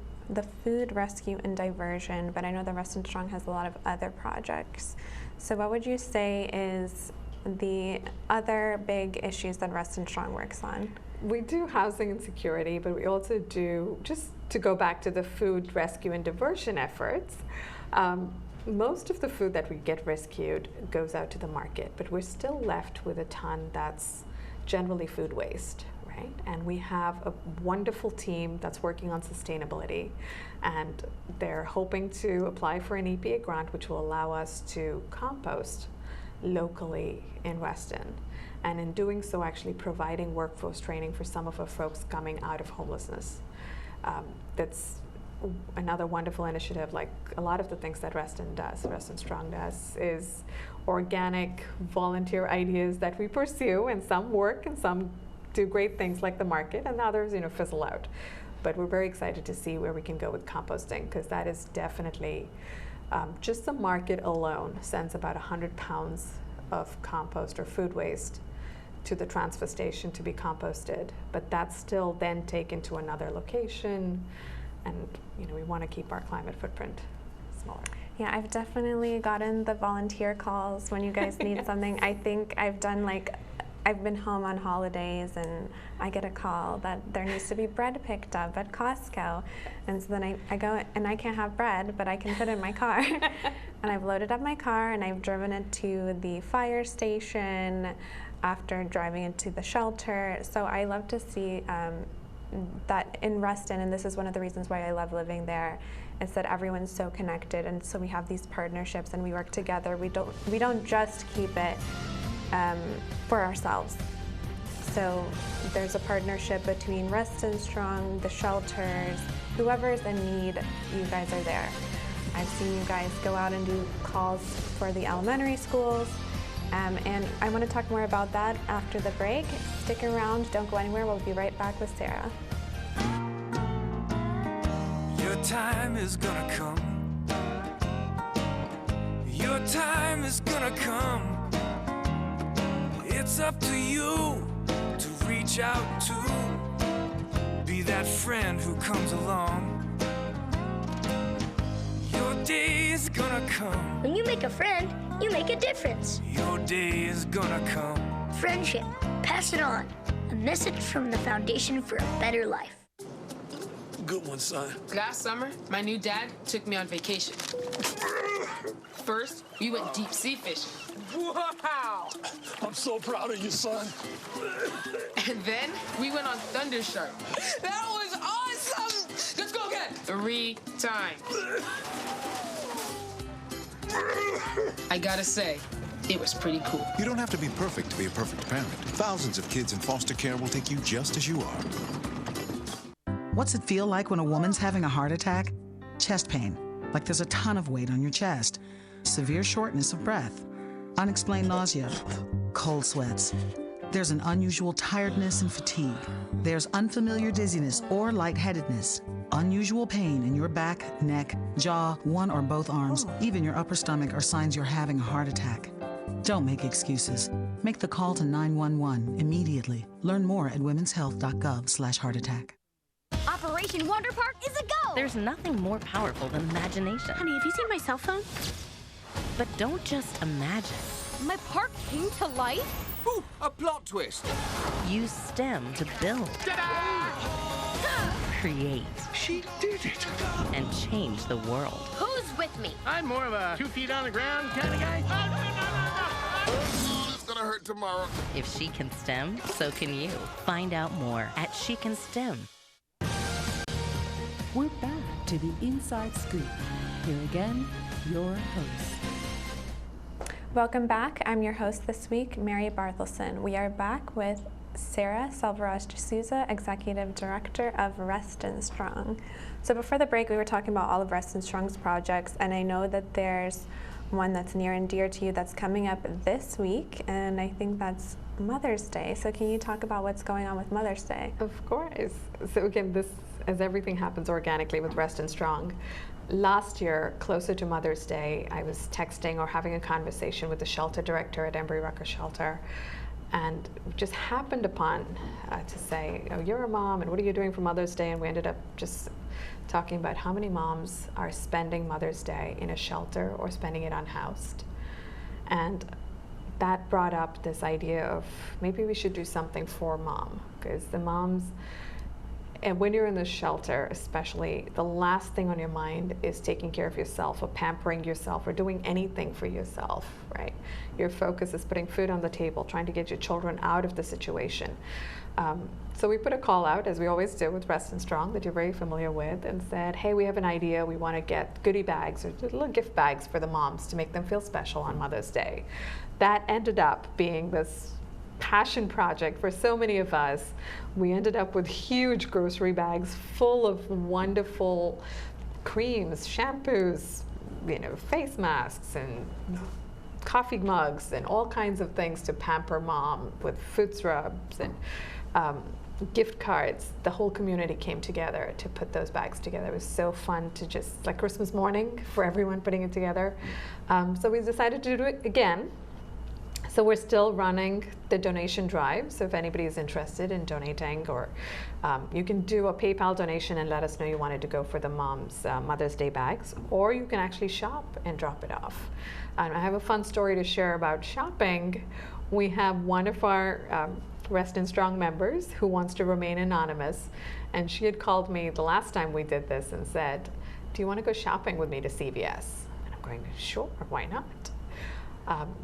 food rescue and diversion, but I know that Reston Strong has a lot of other projects. So what would you say is the other big issues that Reston Strong works on? We do housing and security, but we also do, just to go back to the food rescue and diversion efforts, most of the food that we get rescued goes out to the market, but we're still left with a ton that's generally food waste, right? And we have a wonderful team that's working on sustainability, and they're hoping to apply for an EPA grant, which will allow us to compost locally in Reston. And in doing so, actually providing workforce training for some of our folks coming out of homelessness. That's another wonderful initiative. Like a lot of the things that Reston Strong does, is organic volunteer ideas that we pursue, and some work and some do great things like the market, and others, fizzle out. But we're very excited to see where we can go with composting, because that is definitely, just the market alone sends about 100 pounds of compost or food waste to the transfer station to be composted, but that's still then taken to another location, and we want to keep our climate footprint smaller. Yeah, I've definitely gotten the volunteer calls when you guys need something. I think I've done I've been home on holidays and I get a call that there needs to be bread picked up at Costco, and so then I go, and I can't have bread, but I can put it in my car. And I've loaded up my car and I've driven it to the fire station after driving it to the shelter. So I love to see that in Reston, and this is one of the reasons why I love living there, is that everyone's so connected, and so we have these partnerships and we work together. We don't just keep it for ourselves. So there's a partnership between Reston Strong, the shelters, whoever's in need, you guys are there. I've seen you guys go out and do calls for the elementary schools, and I want to talk more about that after the break. Stick around, don't go anywhere, we'll be right back with Sara. Your time is gonna come. Your time is gonna come. It's up to you to reach out to be that friend who comes along. Your day is gonna come. When you make a friend, you make a difference. Your day is gonna come. Friendship, pass it on. A message from the Foundation for a Better Life. Good one, son. Last summer, my new dad took me on vacation. First, we went deep sea fishing. Wow! I'm so proud of you, son. And then we went on Thunder Shark. That was awesome! Let's go again. 3 times. I gotta say, it was pretty cool. You don't have to be perfect to be a perfect parent. Thousands of kids in foster care will take you just as you are. What's it feel like when a woman's having a heart attack? Chest pain, like there's a ton of weight on your chest. Severe shortness of breath. Unexplained nausea. Cold sweats. There's an unusual tiredness and fatigue. There's unfamiliar dizziness or lightheadedness. Unusual pain in your back, neck, jaw, one or both arms, even your upper stomach are signs you're having a heart attack. Don't make excuses. Make the call to 911 immediately. Learn more at womenshealth.gov/heartattack. Operation Wonder Park is a go! There's nothing more powerful than imagination. Honey, have you seen my cell phone? But don't just imagine. My park came to life? Ooh, a plot twist. Use STEM to build, create. She did it. And change the world. Who's with me? I'm more of a 2 feet on the ground kind of guy. It's gonna hurt tomorrow. If she can STEM, so can you. Find out more at She Can STEM. We're back to the Inside Scoop. Here again, your host. Welcome back. I'm your host this week, Mary Barthelson. We are back with Sara Selvaraj D'Souza, Executive Director of Reston Strong. So before the break, we were talking about all of Reston Strong's projects, and I know that there's one that's near and dear to you that's coming up this week, and I think that's Mother's Day. So can you talk about what's going on with Mother's Day? Of course. So again, this, as everything happens organically with Reston Strong, last year, closer to Mother's Day, I was texting or having a conversation with the shelter director at Embry-Rucker Shelter, and just happened upon to say, oh, you're a mom, and what are you doing for Mother's Day? And we ended up just talking about how many moms are spending Mother's Day in a shelter or spending it unhoused. And that brought up this idea of maybe we should do something for mom, because the moms, and when you're in the shelter especially, the last thing on your mind is taking care of yourself or pampering yourself or doing anything for yourself, right? Your focus is putting food on the table, trying to get your children out of the situation. So we put a call out, as we always do with Reston Strong, that you're very familiar with, and said, hey, we have an idea. We want to get goodie bags or little gift bags for the moms to make them feel special on Mother's Day. That ended up being this passion project for so many of us. We ended up with huge grocery bags full of wonderful creams, shampoos, face masks and coffee mugs and all kinds of things to pamper mom, with foot scrubs and gift cards. The whole community came together to put those bags together. It was so fun to just, like Christmas morning for everyone putting it together. So we decided to do it again. So we're still running the donation drive. So if anybody is interested in donating, or you can do a PayPal donation and let us know you wanted to go for the mom's Mother's Day bags, or you can actually shop and drop it off. I have a fun story to share about shopping. We have one of our Reston Strong members who wants to remain anonymous, and she had called me the last time we did this and said, do you want to go shopping with me to CVS? And I'm going, sure, why not?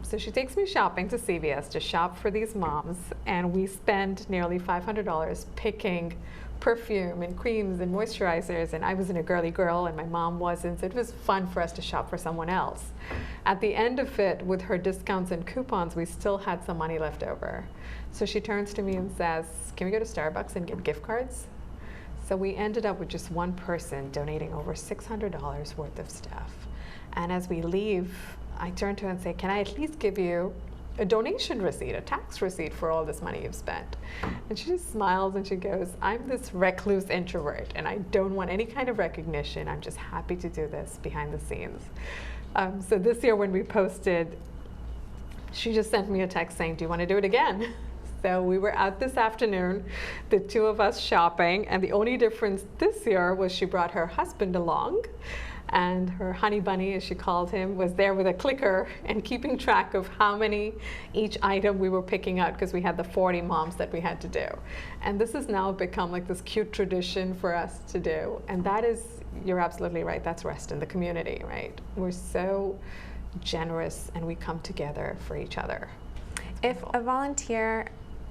So she takes me shopping to CVS to shop for these moms, and we spend nearly $500 picking perfume and creams and moisturizers, and I wasn't a girly girl and my mom wasn't, so it was fun for us to shop for someone else. At the end of it, with her discounts and coupons, we still had some money left over. So she turns to me and says, can we go to Starbucks and get gift cards? So we ended up with just one person donating over $600 worth of stuff. And as we leave, I turn to her and say, can I at least give you a donation receipt, a tax receipt for all this money you've spent? And she just smiles and she goes, I'm this recluse introvert and I don't want any kind of recognition. I'm just happy to do this behind the scenes. So this year when we posted, she just sent me a text saying, do you want to do it again? So we were out this afternoon, the two of us shopping, and the only difference this year was she brought her husband along. And her honey bunny, as she called him, was there with a clicker and keeping track of how many each item we were picking out, because we had the 40 moms that we had to do. And this has now become like this cute tradition for us to do. And that is, you're absolutely right, that's Reston, the community, right? We're so generous and we come together for each other. If a volunteer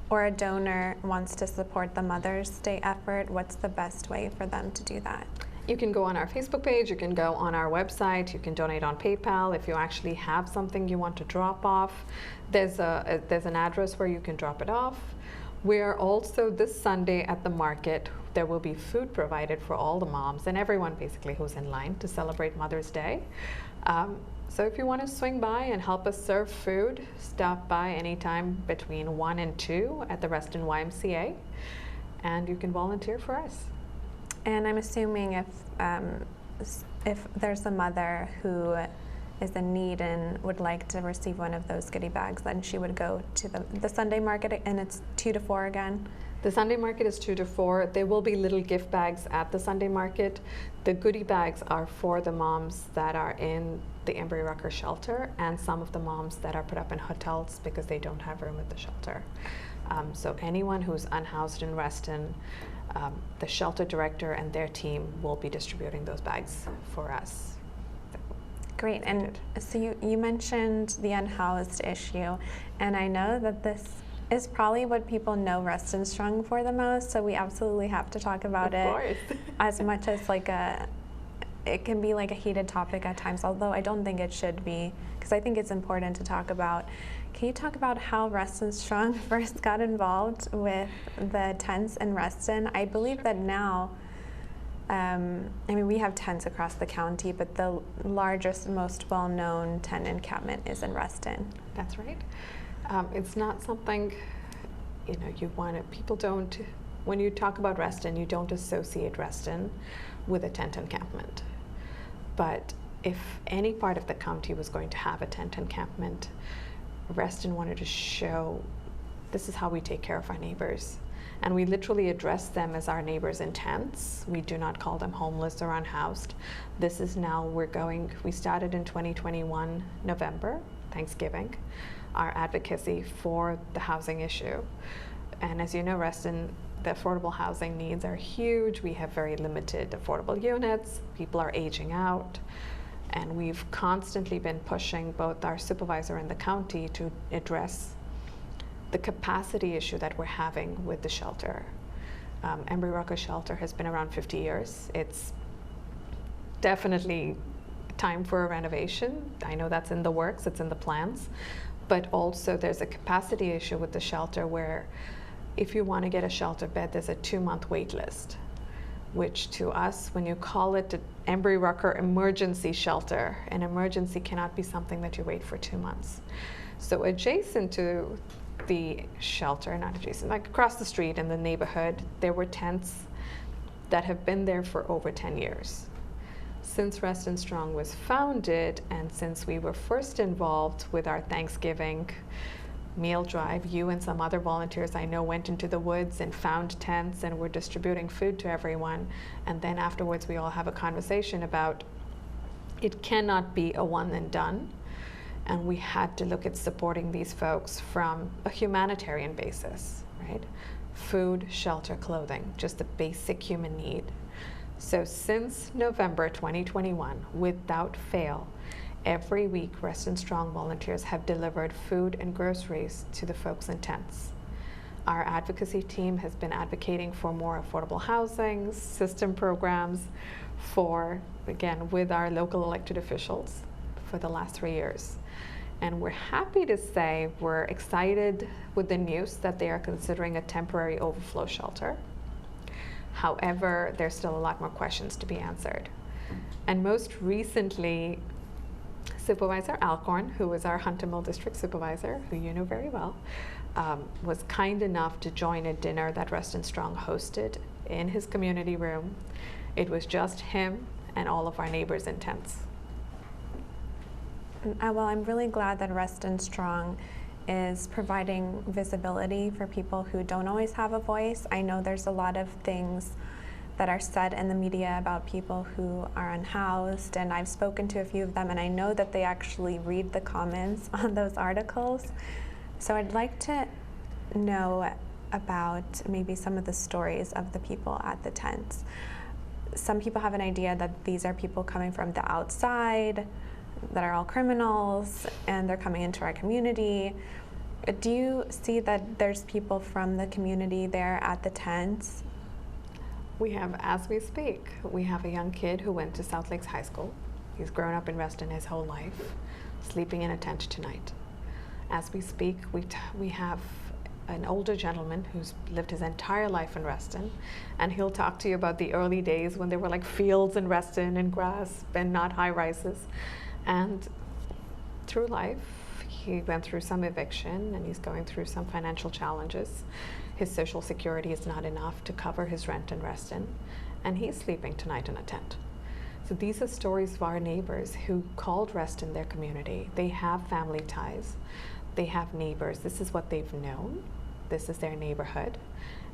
or a donor wants to support the Mother's Day effort, what's the best way for them to do that? You can go on our Facebook page, you can go on our website, you can donate on PayPal. If you actually have something you want to drop off, there's an address where you can drop it off. We're also this Sunday at the market, there will be food provided for all the moms and everyone basically who's in line to celebrate Mother's Day. So if you want to swing by and help us serve food, stop by anytime between 1 and 2 at the Reston YMCA, and you can volunteer for us. And I'm assuming if there's a mother who is in need and would like to receive one of those goodie bags, then she would go to the Sunday market, and it's 2 to 4 again? The Sunday market is 2 to 4. There will be little gift bags at the Sunday market. The goodie bags are for the moms that are in the Embry-Rucker shelter and some of the moms that are put up in hotels because they don't have room at the shelter. So anyone who's unhoused in Reston, the shelter director and their team will be distributing those bags for us. Great. And so you mentioned the unhoused issue, and I know that this is probably what people know Reston Strong for the most, so we absolutely have to talk about it as much as it can be like a heated topic at times, although I don't think it should be, because I think it's important to talk about. Can you talk about how Reston Strong first got involved with the tents in Reston? I believe that now, I mean, we have tents across the county, but the largest, most well-known tent encampment is in Reston. That's right. It's not something, you know, you want to, people don't, when you talk about Reston, you don't associate Reston with a tent encampment. But if any part of the county was going to have a tent encampment, Reston wanted to show this is how we take care of our neighbors. And we literally address them as our neighbors in tents. We do not call them homeless or unhoused. This is now, we started in 2021, November, Thanksgiving, our advocacy for the housing issue. And as you know, Reston, the affordable housing needs are huge. We have very limited affordable units. People are aging out. And we've constantly been pushing both our supervisor and the county to address the capacity issue that we're having with the shelter. Embry-Rucker shelter has been around 50 years. It's definitely time for a renovation. I know that's in the works, it's in the plans. But also there's a capacity issue with the shelter where if you want to get a shelter bed, there's a 2-month wait list, which to us, when you call it an Embry-Rucker emergency shelter, an emergency cannot be something that you wait for 2 months. So adjacent to the shelter, not adjacent, like across the street in the neighborhood, there were tents that have been there for over 10 years. Since Reston Strong was founded, and since we were first involved with our Thanksgiving meal drive, you and some other volunteers I know went into the woods and found tents and were distributing food to everyone. And then afterwards we all have a conversation about it cannot be a one and done. And we had to look at supporting these folks from a humanitarian basis, right? Food, shelter, clothing, just a basic human need. So since November 2021, without fail, every week Reston Strong volunteers have delivered food and groceries to the folks in tents. Our advocacy team has been advocating for more affordable housing, system programs for, again, with our local elected officials for the last 3 years. And we're happy to say we're excited with the news that they are considering a temporary overflow shelter. However, there's still a lot more questions to be answered. And most recently, Supervisor Alcorn, who was our Hunter Mill District Supervisor, who you know very well, was kind enough to join a dinner that Reston Strong hosted in his community room. It was just him and all of our neighbors in tents. Well, I'm really glad that Reston Strong is providing visibility for people who don't always have a voice. I know there's a lot of things that are said in the media about people who are unhoused, and I've spoken to a few of them, and I know that they actually read the comments on those articles. So I'd like to know about maybe some of the stories of the people at the tents. Some people have an idea that these are people coming from the outside, that are all criminals, and they're coming into our community. Do you see that there's people from the community there at the tents? We have, as we speak, we have a young kid who went to South Lakes High School. He's grown up in Reston his whole life, sleeping in a tent tonight. As we speak, we have an older gentleman who's lived his entire life in Reston, and he'll talk to you about the early days when there were like fields in Reston and grass and not high rises. And through life, he went through some eviction and he's going through some financial challenges. His social security is not enough to cover his rent in Reston, and he's sleeping tonight in a tent. So these are stories of our neighbors who called Reston their community. They have family ties, they have neighbors. This is what they've known, this is their neighborhood,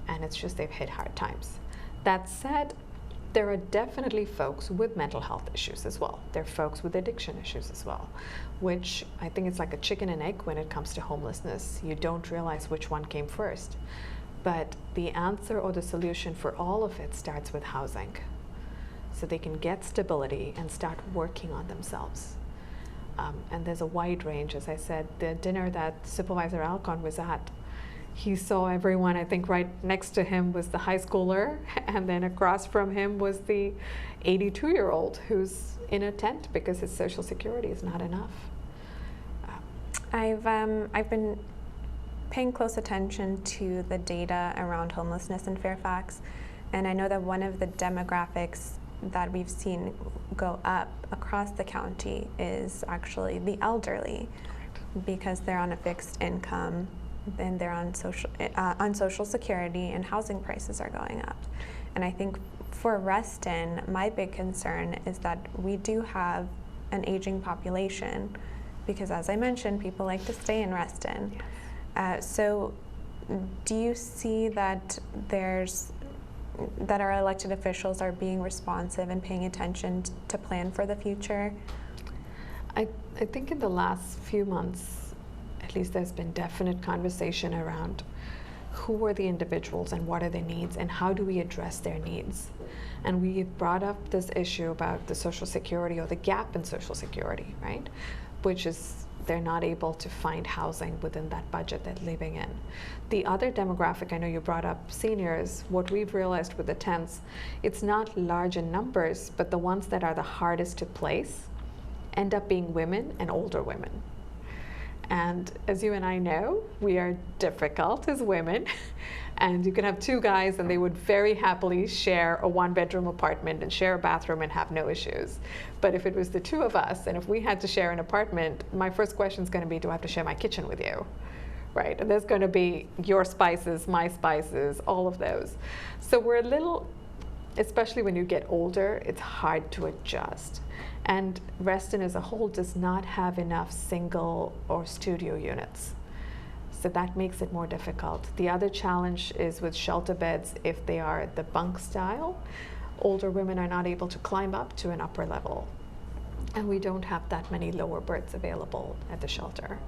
and it's just they've hit hard times. That said, There are definitely folks with mental health issues as well. There are folks with addiction issues as well, which I think it's like a chicken and egg when it comes to homelessness. You don't realize which one came first. But the answer or the solution for all of it starts with housing. So they can get stability and start working on themselves. And there's a wide range. As I said, the dinner that Supervisor Alcon was at, he saw everyone. I think right next to him was the high schooler, and then across from him was the 82-year-old who's in a tent because his Social Security is not enough. I've been paying close attention to the data around homelessness in Fairfax, and I know that one of the demographics that we've seen go up across the county is actually the elderly, because they're on a fixed income, and they're on Social Security, and housing prices are going up. And I think for Reston, my big concern is that we do have an aging population, because as I mentioned, people like to stay in Reston. So do you see that our elected officials are being responsive and paying attention to plan for the future? I think in the last few months, at least there's been definite conversation around who are the individuals and what are their needs and how do we address their needs. And we brought up this issue about the Social Security, or the gap in Social Security, right? Which is they're not able to find housing within that budget they're living in. The other demographic, I know you brought up seniors, what we've realized with the tents, it's not large in numbers, but the ones that are the hardest to place end up being women and older women. And as you and I know, we are difficult as women. And you can have two guys and they would very happily share a one-bedroom apartment and share a bathroom and have no issues. But if it was the two of us, and if we had to share an apartment, my first question is going to be, do I have to share my kitchen with you? Right? And there's going to be your spices, my spices, all of those. So we're a little, especially when you get older, it's hard to adjust. And Reston as a whole does not have enough single or studio units. So that makes it more difficult. The other challenge is with shelter beds, if they are the bunk style, older women are not able to climb up to an upper level. And we don't have that many lower berths available at the shelter.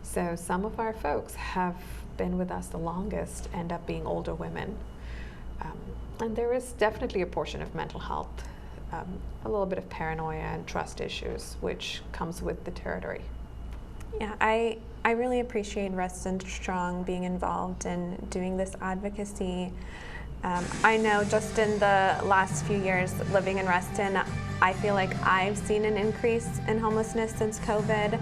So some of our folks have been with us the longest end up being older women. And there is definitely a portion of mental health, a little bit of paranoia and trust issues, which comes with the territory. Yeah, I really appreciate Reston Strong being involved in doing this advocacy. I know just in the last few years living in Reston, I feel like I've seen an increase in homelessness since COVID,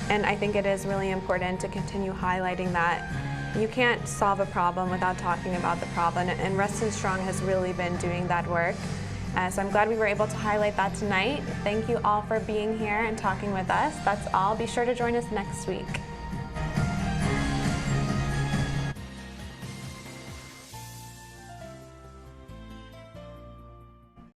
and I think it is really important to continue highlighting that you can't solve a problem without talking about the problem, and Reston Strong has really been doing that work. So I'm glad we were able to highlight that tonight. Thank you all for being here and talking with us. That's all. Be sure to join us next week.